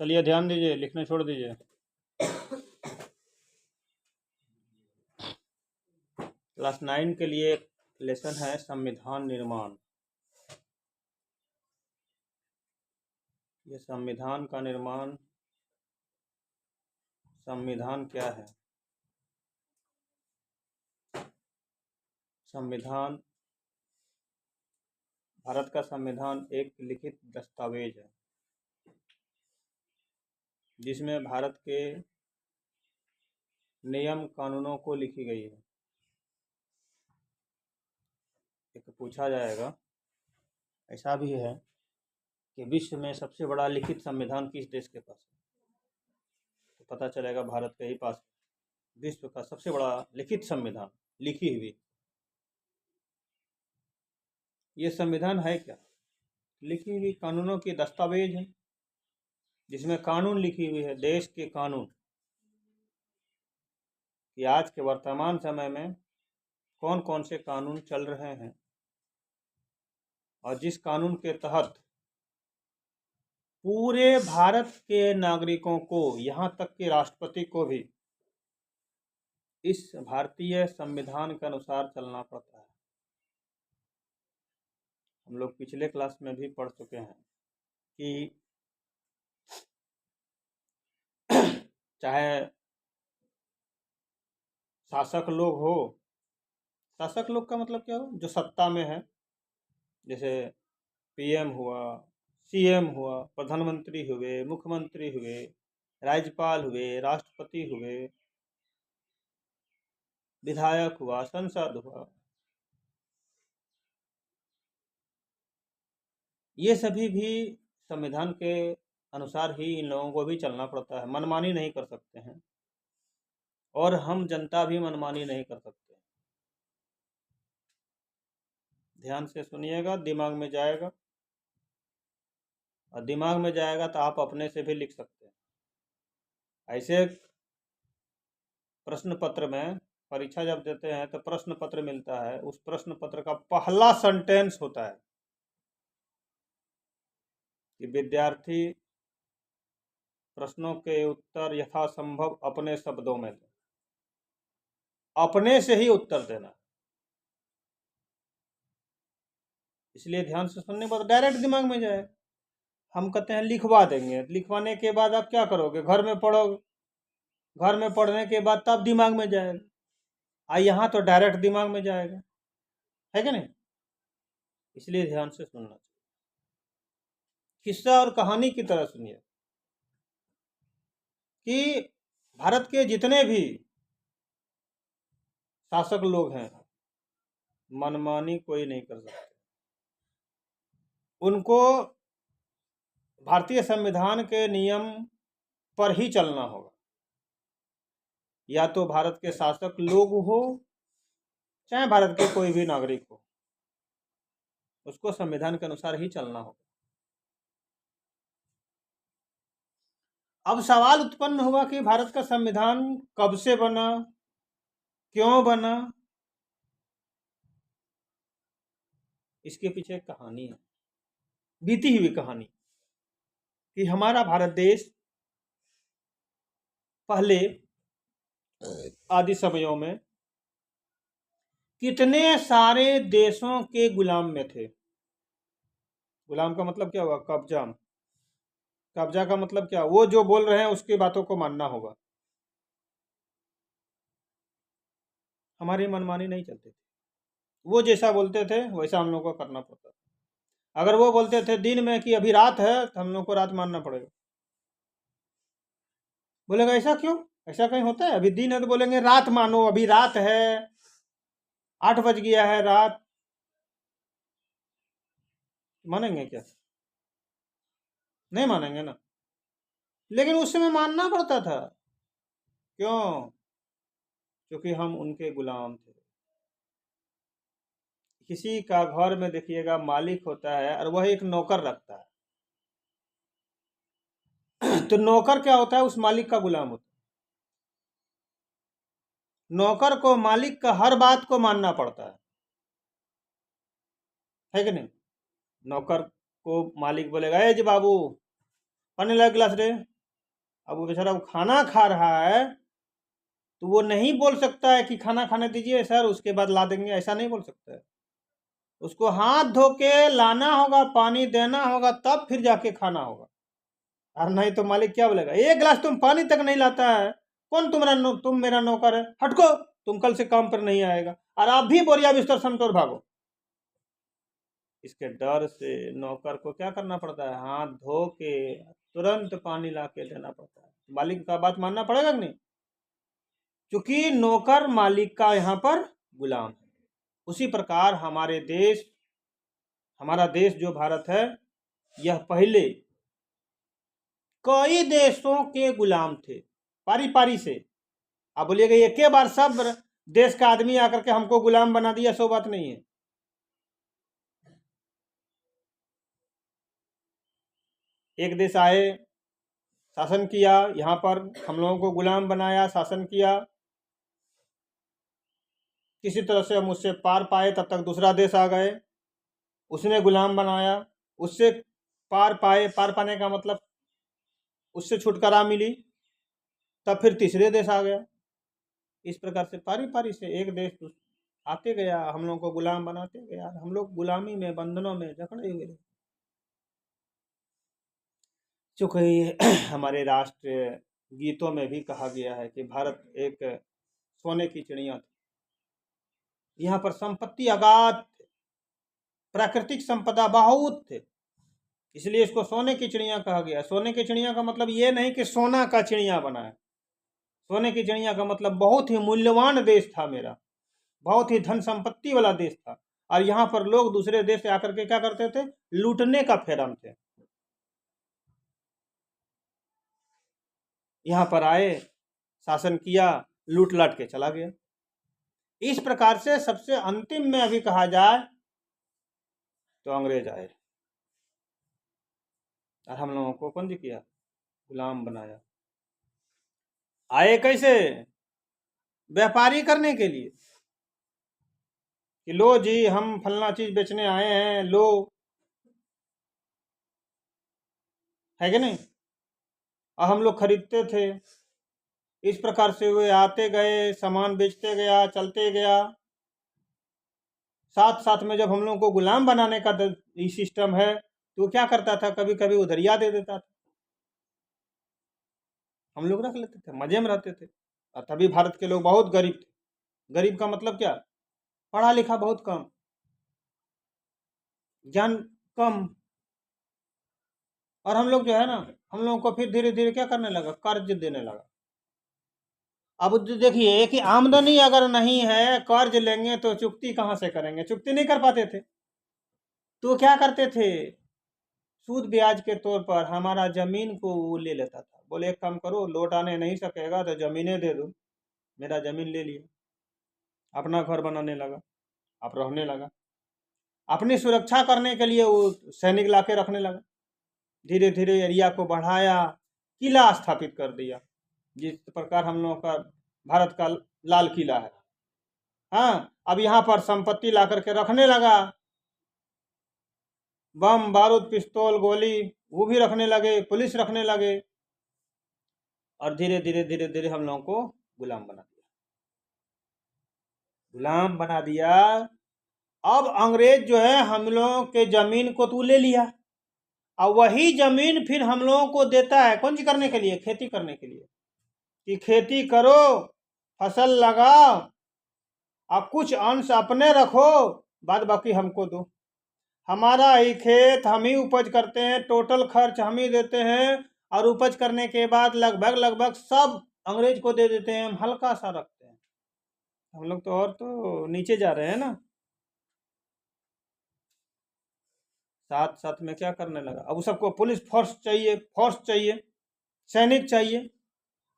चलिए ध्यान दीजिए, लिखना छोड़ दीजिए। क्लास 9 के लिए लेसन है संविधान निर्माण। ये संविधान का निर्माण, संविधान क्या है? संविधान, भारत का संविधान एक लिखित दस्तावेज है जिसमें भारत के नियम कानूनों को लिखी गई है। एक पूछा जाएगा, ऐसा भी है कि विश्व में सबसे बड़ा लिखित संविधान किस देश के पास है, तो पता चलेगा भारत के ही पास विश्व का सबसे बड़ा लिखित संविधान लिखी हुई। ये संविधान है क्या? लिखी हुई कानूनों की दस्तावेज है जिसमें कानून लिखी हुई है, देश के कानून कि आज के वर्तमान समय में कौन कौन से कानून चल रहे हैं और जिस कानून के तहत पूरे भारत के नागरिकों को, यहाँ तक कि राष्ट्रपति को भी इस भारतीय संविधान के अनुसार चलना पड़ता है। हम लोग पिछले क्लास में भी पढ़ चुके हैं कि चाहे शासक लोग हो, शासक लोग का मतलब क्या हो? जो सत्ता में है, जैसे पीएम हुआ, सीएम हुआ, प्रधानमंत्री हुए, मुख्यमंत्री हुए, राज्यपाल हुए, राष्ट्रपति हुए, विधायक हुआ, संसद हुआ, ये सभी भी संविधान के अनुसार ही इन लोगों को भी चलना पड़ता है। मनमानी नहीं कर सकते हैं और हम जनता भी मनमानी नहीं कर सकते। ध्यान से सुनिएगा, दिमाग में जाएगा, और दिमाग में जाएगा तो आप अपने से भी लिख सकते हैं। ऐसे प्रश्न पत्र में, परीक्षा जब देते हैं तो प्रश्न पत्र मिलता है, उस प्रश्न पत्र का पहला सेंटेंस होता है कि विद्यार्थी प्रश्नों के उत्तर यथासंभव अपने शब्दों में दें। अपने से ही उत्तर देना, इसलिए ध्यान से सुनने के बाद डायरेक्ट दिमाग में जाए। हम कहते हैं लिखवा देंगे, लिखवाने के बाद आप क्या करोगे? घर में पढ़ोगे, घर में पढ़ने के बाद तब दिमाग में जाएगा। यहाँ तो डायरेक्ट दिमाग में जाएगा, है कि नहीं? इसलिए ध्यान से सुनना चाहिए, किस्सा और कहानी की तरह सुनिए कि भारत के जितने भी शासक लोग हैं, मनमानी कोई नहीं कर सकते। उनको भारतीय संविधान के नियम पर ही चलना होगा। या तो भारत के शासक लोग हो, चाहे भारत के कोई भी नागरिक हो, उसको संविधान के अनुसार ही चलना होगा। अब सवाल उत्पन्न हुआ कि भारत का संविधान कब से बना, क्यों बना? इसके पीछे एक कहानी है, बीती हुई कहानी, कि हमारा भारत देश पहले आदि समयों में कितने सारे देशों के गुलाम में थे। गुलाम का मतलब क्या हुआ? कब्जा। कब्जा का मतलब क्या? वो जो बोल रहे हैं उसकी बातों को मानना होगा। हमारी मनमानी नहीं चलती थी, वो जैसा बोलते थे वैसा हम लोग को करना पड़ता था। अगर वो बोलते थे दिन में कि अभी रात है, तो हम लोग को रात मानना पड़ेगा। बोलेगा ऐसा क्यों? ऐसा कहीं होता है? अभी दिन है तो बोलेंगे रात मानो, अभी रात है, 8 बज गया है रात। मानेंगे क्या? नहीं मानेंगे ना। लेकिन उस समय मानना पड़ता था। क्यों? क्योंकि हम उनके गुलाम थे। किसी का घर में देखिएगा मालिक होता है और वह एक नौकर रखता है तो नौकर क्या होता है? उस मालिक का गुलाम होता है। नौकर को मालिक का हर बात को मानना पड़ता है कि नहीं? नौकर को मालिक बोलेगा, ए जी बाबू पानी ला गिलास रे। अब वो बेचारा वो खाना खा रहा है, तो वो नहीं बोल सकता है कि खाना खाने दीजिए सर, उसके बाद ला देंगे, ऐसा नहीं बोल सकता है। उसको हाथ धो के लाना होगा, पानी देना होगा, तब फिर जाके खाना होगा। और नहीं तो मालिक क्या बोलेगा, एक गिलास तुम पानी तक नहीं लाता है, कौन तुम मेरा नौकर है, हटको, तुम कल से काम पर नहीं आएगा, और आप भी बोरिया बिस्तर समेटो और भागो। इसके डर से नौकर को क्या करना पड़ता है, हाथ धो के तुरंत पानी ला के देना पड़ता है। मालिक का बात मानना पड़ेगा कि नहीं, क्योंकि नौकर मालिक का यहाँ पर गुलाम है। उसी प्रकार हमारा देश जो भारत है, यह पहले कई देशों के गुलाम थे, पारी पारी से। आप बोलिएगा एक के बार सब देश का आदमी आकर के हमको गुलाम बना दिया, सो बात नहीं है। एक देश आए, शासन किया, यहाँ पर हम लोगों को गुलाम बनाया, शासन किया, किसी तरह से हम उससे पार पाए, तब तक दूसरा देश आ गए, उसने गुलाम बनाया, उससे पार पाए, पार पाने का मतलब उससे छुटकारा मिली, तब फिर तीसरे देश आ गया। इस प्रकार से पारी पारी से एक देश आते गया, हम लोगों को गुलाम बनाते गया, हम लोग गुलामी में, बंधनों में जकड़े हुए रहे। चूँकि हमारे राष्ट्र गीतों में भी कहा गया है कि भारत एक सोने की चिड़िया थी, यहाँ पर संपत्ति अगाध थे, प्राकृतिक संपदा बहुत थे, इसलिए इसको सोने की चिड़िया कहा गया। सोने की चिड़िया का मतलब ये नहीं कि सोना का चिड़िया बना है, सोने की चिड़िया का मतलब बहुत ही मूल्यवान देश था मेरा, बहुत ही धन संपत्ति वाला देश था, और यहाँ पर लोग दूसरे देश से आकर के क्या करते थे, लूटने का फेरम थे। यहाँ पर आए, शासन किया, लूट लाट के चला गया। इस प्रकार से सबसे अंतिम में अभी कहा जाए तो अंग्रेज आए, और हम लोगों को बंद किया, गुलाम बनाया। आए कैसे, व्यापारी करने के लिए, कि लो जी हम फलना चीज बेचने आए हैं, लो, है कि नहीं, और हम लोग खरीदते थे। इस प्रकार से वे आते गए, सामान बेचते गया, चलते गया। साथ साथ में जब हम लोगों को गुलाम बनाने का ये सिस्टम है, तो क्या करता था, कभी कभी उधरिया दे देता था, हम लोग रख लेते थे, मजे में रहते थे। और तभी भारत के लोग बहुत गरीब थे। गरीब का मतलब क्या, पढ़ा लिखा बहुत कम, ज्ञान कम, और हम लोग जो है ना, हम लोगों को फिर धीरे धीरे क्या करने लगा, कर्ज देने लगा। अब देखिए कि आमदनी अगर नहीं है, कर्ज लेंगे तो चुकती कहाँ से करेंगे, चुकती नहीं कर पाते थे, तो क्या करते थे, सूद ब्याज के तौर पर हमारा जमीन को वो ले लेता था। बोले एक काम करो, लौट आने नहीं सकेगा तो जमीनें दे दो। मेरा जमीन ले लिया, अपना घर बनाने लगा, आप रहने लगा, अपनी सुरक्षा करने के लिए वो सैनिक लाके रखने लगा। धीरे धीरे एरिया को बढ़ाया, किला स्थापित कर दिया, जिस प्रकार हम लोगों का भारत का लाल किला है। हाँ, अब यहाँ पर संपत्ति ला करके रखने लगा, बम बारूद पिस्तौल गोली वो भी रखने लगे, पुलिस रखने लगे, और धीरे धीरे धीरे धीरे हम लोगों को गुलाम बना दिया, गुलाम बना दिया। अब अंग्रेज जो है हम लोगों के जमीन को तो ले लिया, और वही जमीन फिर हम लोगों को देता है कौन सी करने के लिए, खेती करने के लिए, कि खेती करो, फसल लगाओ, और कुछ अंश अपने रखो, बाद बाकी हमको दो। हमारा ही खेत, हम ही उपज करते हैं, टोटल खर्च हम ही देते हैं, और उपज करने के बाद लगभग लगभग सब अंग्रेज को दे देते हैं, हम हल्का सा रखते हैं। हम लोग तो और तो नीचे जा रहे हैं ना। साथ साथ में क्या करने लगा, अब सबको पुलिस फोर्स चाहिए, सैनिक चाहिए,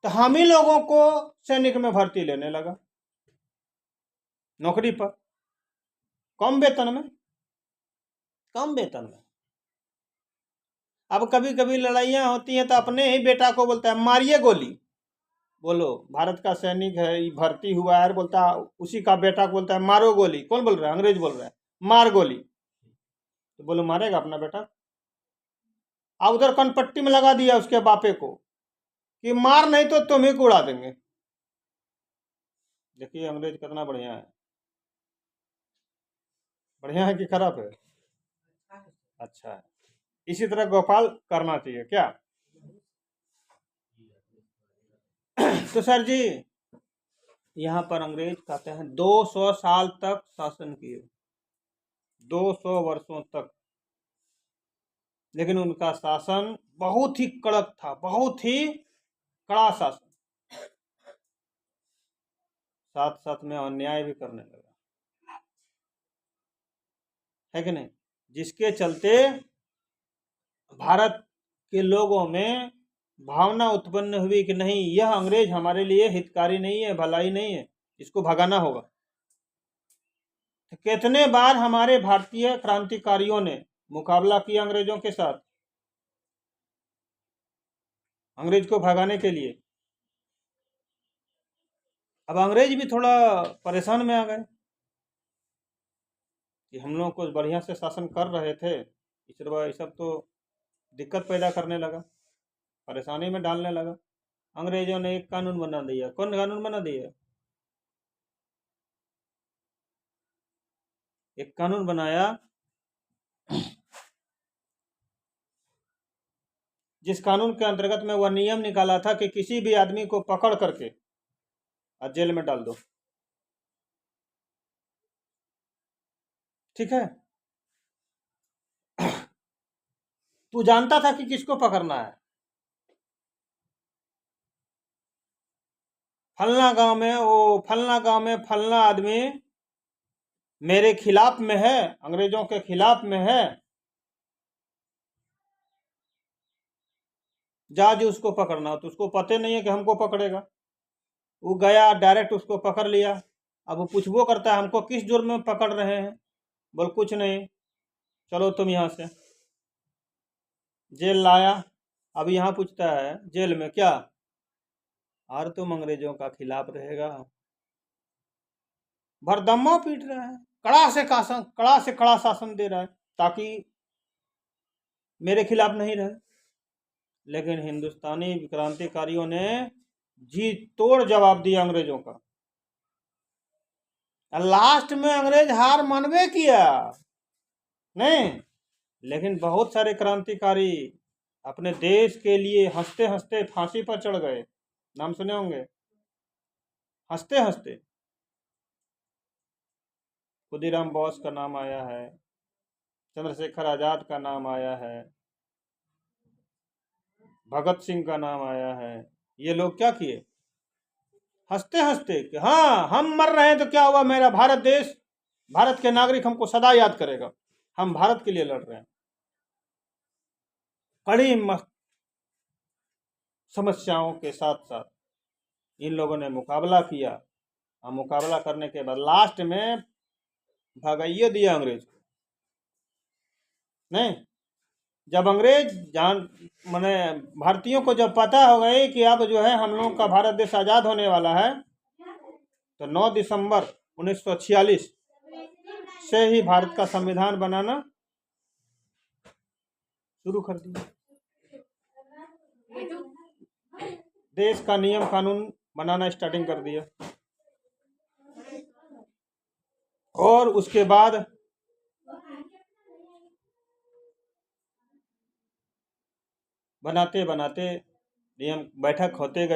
तो हम ही लोगों को सैनिक में भर्ती लेने लगा, नौकरी पर, कम वेतन में, कम वेतन में। अब कभी कभी लड़ाइयाँ होती हैं तो अपने ही बेटा को बोलता है मारिए गोली, बोलो भारत का सैनिक है, भर्ती हुआ है, बोलता है उसी का बेटा को बोलता है मारो गोली। कौन बोल रहा है, अंग्रेज बोल रहा है, मार गोली, तो बोलो मारेगा अपना बेटा, और उधर कनपट्टी में लगा दिया उसके बापे को कि मार नहीं तो तुम्हें को उड़ा देंगे। देखिए अंग्रेज कितना बढ़िया है। बढ़िया है कि खराब है? अच्छा है। इसी तरह गोपाल करना चाहिए क्या? तो सर जी यहाँ पर अंग्रेज कहते हैं 200 साल तक शासन किए, 200 वर्षों तक। लेकिन उनका शासन बहुत ही कड़क था, बहुत ही कड़ा शासन, साथ साथ में अन्याय भी करने लगा, है कि नहीं? जिसके चलते भारत के लोगों में भावना उत्पन्न हुई कि नहीं, यह अंग्रेज हमारे लिए हितकारी नहीं है, भलाई नहीं है, इसको भगाना होगा। तो कितने बार हमारे भारतीय क्रांतिकारियों ने मुकाबला किया अंग्रेजों के साथ, अंग्रेज को भगाने के लिए। अब अंग्रेज भी थोड़ा परेशान में आ गए कि हम लोग कुछ बढ़िया से शासन कर रहे थे, इस बार ये सब तो दिक्कत पैदा करने लगा, परेशानी में डालने लगा। अंग्रेजों ने एक कानून बना दिया। कौन कानून बना दिया? एक कानून बनाया जिस कानून के अंतर्गत में वह नियम निकाला था कि किसी भी आदमी को पकड़ करके जेल में डाल दो। ठीक है? तू जानता था कि किसको पकड़ना है। फलना गांव में फलना आदमी मेरे खिलाफ में है, अंग्रेजों के खिलाफ में है, जा जी उसको पकड़ना। तो उसको पता नहीं है कि हमको पकड़ेगा। वो गया डायरेक्ट उसको पकड़ लिया। अब वो पूछबो करता है हमको किस जुर्म में पकड़ रहे हैं? बोल कुछ नहीं, चलो तुम यहाँ से। जेल लाया। अब यहाँ पूछता है जेल में क्या, और तुम अंग्रेजों का खिलाफ रहेगा। भरदम्मा पीट रहा है, कड़ा से कड़ा शासन दे रहा है ताकि मेरे खिलाफ नहीं रहे। लेकिन हिंदुस्तानी क्रांतिकारियों ने जी तोड़ जवाब दिया अंग्रेजों का। लास्ट में अंग्रेज हार मानवे किया नहीं, लेकिन बहुत सारे क्रांतिकारी अपने देश के लिए हंसते हंसते फांसी पर चढ़ गए। नाम सुने होंगे, हंसते हंसते। खुदीराम बोस का नाम आया है, चंद्रशेखर आजाद का नाम आया है, भगत सिंह का नाम आया है। ये लोग क्या किए? हंसते हंसते कि हाँ हम मर रहे हैं तो क्या हुआ, मेरा भारत देश, भारत के नागरिक हमको सदा याद करेगा, हम भारत के लिए लड़ रहे हैं। कड़ी समस्याओं के साथ साथ इन लोगों ने मुकाबला किया, और मुकाबला करने के बाद लास्ट में भगाइए दिया अंग्रेज को। नहीं, जब अंग्रेज माने भारतीयों को जब पता हो गई कि अब जो है हम लोगों का भारत देश आज़ाद होने वाला है, तो 9 दिसंबर 1946 से ही भारत का संविधान बनाना शुरू कर दिया। देश का नियम कानून बनाना स्टार्टिंग कर दिया। और उसके बाद बनाते बनाते नियम बैठक होते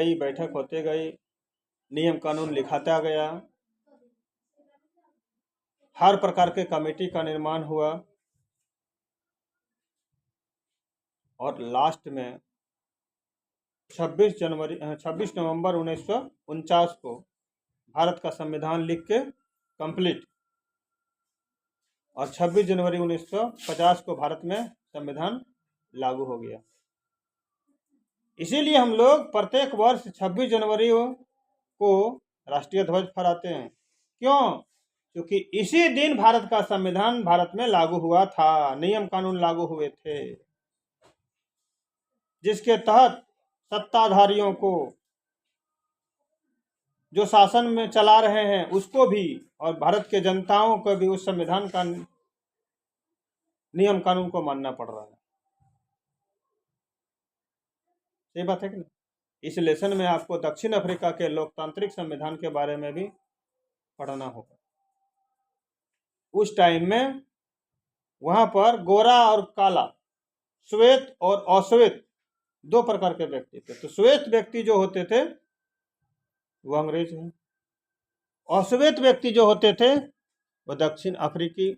गई, नियम कानून लिखाता गया, हर प्रकार के कमेटी का निर्माण हुआ, और लास्ट में 26 नवंबर 1949 को भारत का संविधान लिख के कंप्लीट, और 26 जनवरी 1950 को भारत में संविधान लागू हो गया। इसीलिए हम लोग प्रत्येक वर्ष 26 जनवरी को राष्ट्रीय ध्वज फहराते हैं। क्यों? क्योंकि इसी दिन भारत का संविधान भारत में लागू हुआ था, नियम कानून लागू हुए थे, जिसके तहत सत्ताधारियों को, जो शासन में चला रहे हैं उसको भी, और भारत के जनताओं को भी उस संविधान का नियम कानून को मानना पड़ रहा है। सही बात है कि नहीं। इस लेसन में आपको दक्षिण अफ्रीका के लोकतांत्रिक संविधान के बारे में भी पढ़ना होगा। उस टाइम में वहां पर गोरा और काला, श्वेत और अश्वेत, दो प्रकार के व्यक्ति थे। तो श्वेत व्यक्ति जो होते थे वो अंग्रेज हैं, अश्वेत व्यक्ति जो होते थे वो दक्षिण अफ्रीकी